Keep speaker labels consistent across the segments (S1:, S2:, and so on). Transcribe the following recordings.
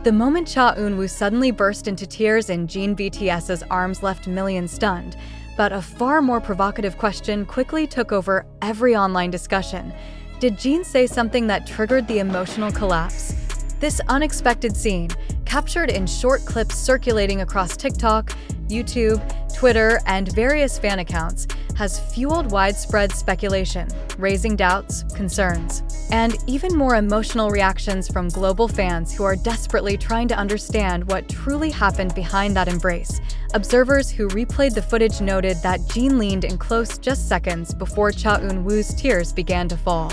S1: The moment Cha Eun-woo suddenly burst into tears in Jin BTS's arms left millions stunned, but a far more provocative question quickly took over every online discussion. Did Jin say something that triggered the emotional collapse? This unexpected scene, captured in short clips circulating across TikTok, YouTube, Twitter, and various fan accounts, has fueled widespread speculation, raising doubts, concerns, and even more emotional reactions from global fans who are desperately trying to understand what truly happened behind that embrace. Observers who replayed the footage noted that Jin leaned in close just seconds before Cha Eun-woo's tears began to fall.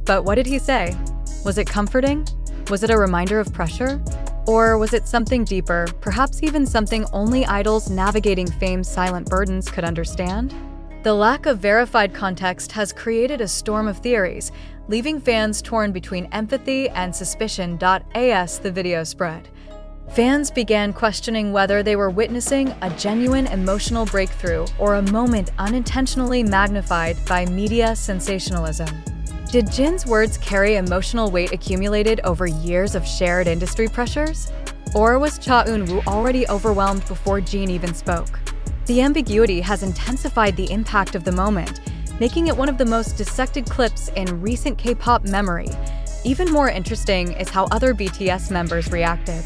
S1: But what did he say? Was it comforting? Was it a reminder of pressure? Or was it something deeper, perhaps even something only idols navigating fame's silent burdens could understand? The lack of verified context has created a storm of theories, leaving fans torn between empathy and suspicion. As the video spread, fans began questioning whether they were witnessing a genuine emotional breakthrough or a moment unintentionally magnified by media sensationalism. Did Jin's words carry emotional weight accumulated over years of shared industry pressures? Or was Cha Eun-woo already overwhelmed before Jin even spoke? The ambiguity has intensified the impact of the moment, making it one of the most dissected clips in recent K-pop memory. Even more interesting is how other BTS members reacted.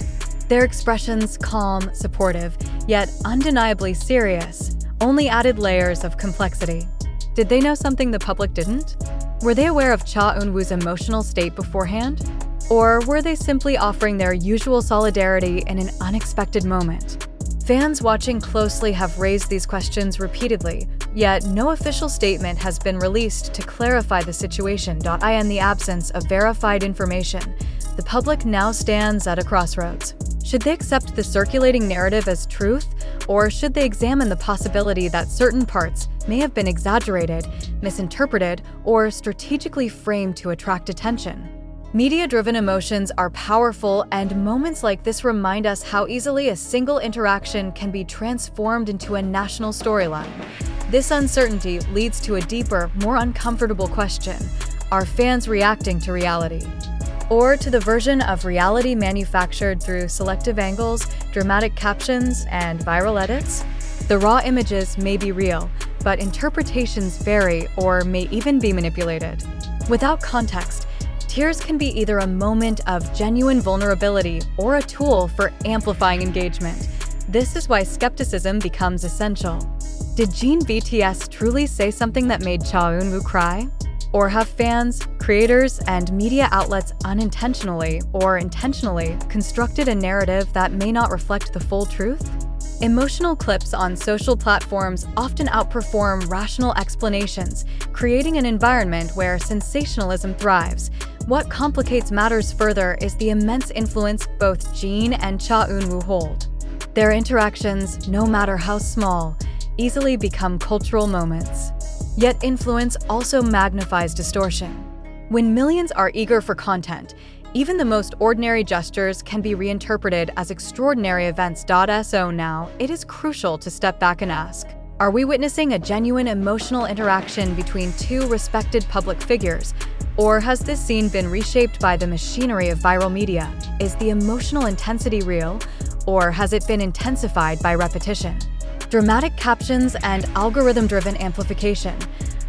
S1: Their expressions, calm, supportive, yet undeniably serious, only added layers of complexity. Did they know something the public didn't? Were they aware of Cha Eun-woo's emotional state beforehand? Or were they simply offering their usual solidarity in an unexpected moment? Fans watching closely have raised these questions repeatedly, yet no official statement has been released to clarify the situation. In the absence of verified information, the public now stands at a crossroads. Should they accept the circulating narrative as truth, or should they examine the possibility that certain parts may have been exaggerated, misinterpreted, or strategically framed to attract attention? Media-driven emotions are powerful, and moments like this remind us how easily a single interaction can be transformed into a national storyline. This uncertainty leads to a deeper, more uncomfortable question: are fans reacting to reality? Or to the version of reality manufactured through selective angles, dramatic captions, and viral edits? The raw images may be real, but interpretations vary or may even be manipulated. Without context, tears can be either a moment of genuine vulnerability or a tool for amplifying engagement. This is why skepticism becomes essential. Did Jin BTS truly say something that made Cha Eun-woo cry? Or have fans, creators, and media outlets unintentionally or intentionally constructed a narrative that may not reflect the full truth? Emotional clips on social platforms often outperform rational explanations, creating an environment where sensationalism thrives. What complicates matters further is the immense influence both Jin and Cha Eun-woo hold. Their interactions, no matter how small, easily become cultural moments. Yet influence also magnifies distortion. When millions are eager for content, even the most ordinary gestures can be reinterpreted as extraordinary events. So now, it is crucial to step back and ask, are we witnessing a genuine emotional interaction between two respected public figures? Or has this scene been reshaped by the machinery of viral media? Is the emotional intensity real, or has it been intensified by repetition? Dramatic captions and algorithm-driven amplification.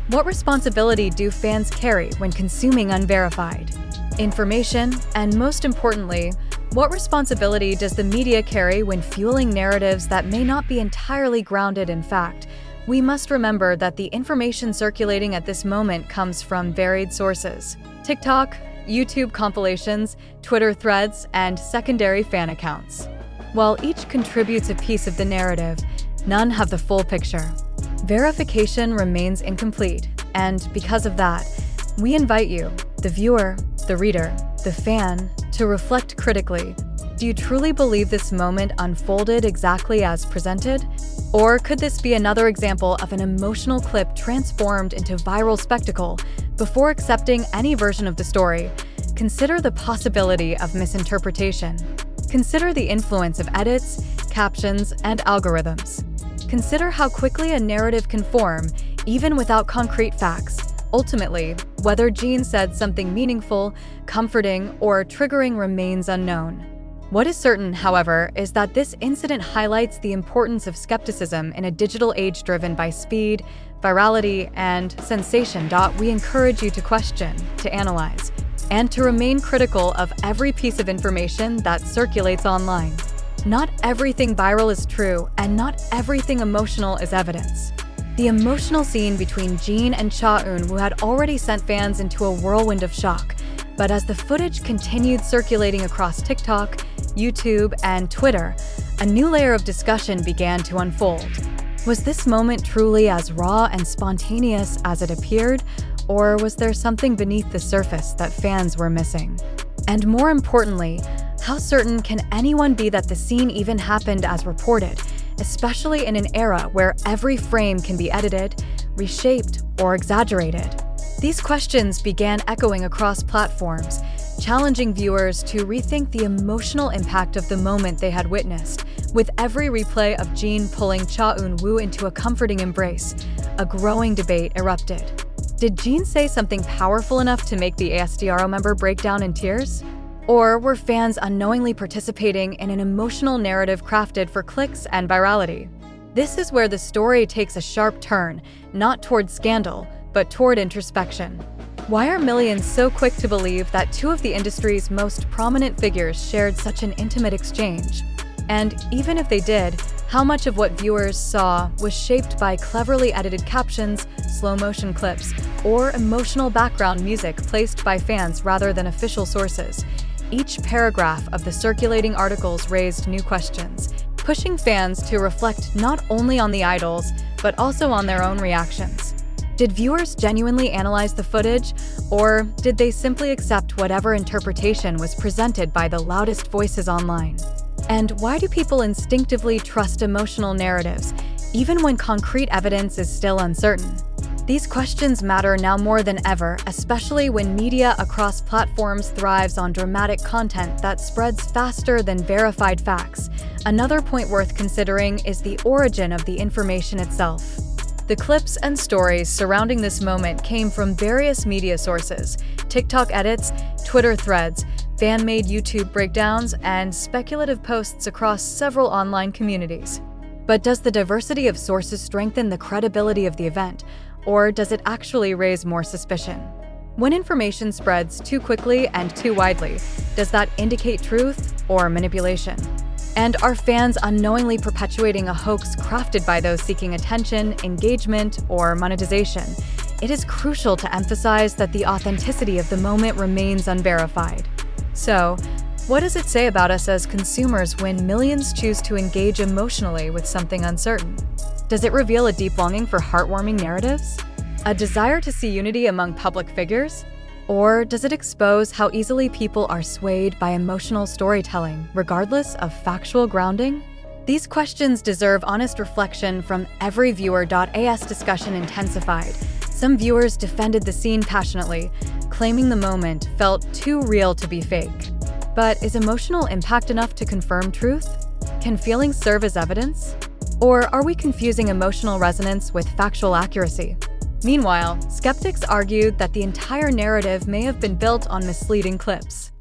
S1: What responsibility do fans carry when consuming unverified information? And most importantly, what responsibility does the media carry when fueling narratives that may not be entirely grounded in fact? We must remember that the information circulating at this moment comes from varied sources: TikTok, YouTube compilations, Twitter threads, and secondary fan accounts. While each contributes a piece of the narrative, none have the full picture. Verification remains incomplete, and because of that, we invite you, the viewer, the reader, the fan, to reflect critically. Do you truly believe this moment unfolded exactly as presented? Or could this be another example of an emotional clip transformed into viral spectacle? Before accepting any version of the story, consider the possibility of misinterpretation. Consider the influence of edits, captions, and algorithms. Consider how quickly a narrative can form, even without concrete facts. Ultimately, whether Jin said something meaningful, comforting, or triggering remains unknown. What is certain, however, is that this incident highlights the importance of skepticism in a digital age driven by speed, virality, and sensation. We encourage you to question, to analyze, and to remain critical of every piece of information that circulates online. Not everything viral is true, and not everything emotional is evidence. The emotional scene between Jin and Taehyung, who had already sent fans into a whirlwind of shock, but as the footage continued circulating across TikTok, YouTube, and Twitter, a new layer of discussion began to unfold. Was this moment truly as raw and spontaneous as it appeared, or was there something beneath the surface that fans were missing? And more importantly, how certain can anyone be that the scene even happened as reported, especially in an era where every frame can be edited, reshaped, or exaggerated? These questions began echoing across platforms, challenging viewers to rethink the emotional impact of the moment they had witnessed. With every replay of Jin pulling Taehyung into a comforting embrace, a growing debate erupted. Did Jin say something powerful enough to make the ASDRO member break down in tears? Or were fans unknowingly participating in an emotional narrative crafted for clicks and virality? This is where the story takes a sharp turn, not toward scandal, but toward introspection. Why are millions so quick to believe that two of the industry's most prominent figures shared such an intimate exchange? And even if they did, how much of what viewers saw was shaped by cleverly edited captions, slow-motion clips, or emotional background music placed by fans rather than official sources? Each paragraph of the circulating articles raised new questions, pushing fans to reflect not only on the idols, but also on their own reactions. Did viewers genuinely analyze the footage, or did they simply accept whatever interpretation was presented by the loudest voices online? And why do people instinctively trust emotional narratives, even when concrete evidence is still uncertain? These questions matter now more than ever, especially when media across platforms thrives on dramatic content that spreads faster than verified facts. Another point worth considering is the origin of the information itself. The clips and stories surrounding this moment came from various media sources: TikTok edits, Twitter threads, fan-made YouTube breakdowns, and speculative posts across several online communities. But does the diversity of sources strengthen the credibility of the event, or does it actually raise more suspicion? When information spreads too quickly and too widely, does that indicate truth or manipulation? And are fans unknowingly perpetuating a hoax crafted by those seeking attention, engagement, or monetization? It is crucial to emphasize that the authenticity of the moment remains unverified. So, what does it say about us as consumers when millions choose to engage emotionally with something uncertain? Does it reveal a deep longing for heartwarming narratives? A desire to see unity among public figures? Or does it expose how easily people are swayed by emotional storytelling, regardless of factual grounding? These questions deserve honest reflection from every viewer. As discussion intensified, some viewers defended the scene passionately, claiming the moment felt too real to be fake. But is emotional impact enough to confirm truth? Can feelings serve as evidence? Or are we confusing emotional resonance with factual accuracy? Meanwhile, skeptics argued that the entire narrative may have been built on misleading clips.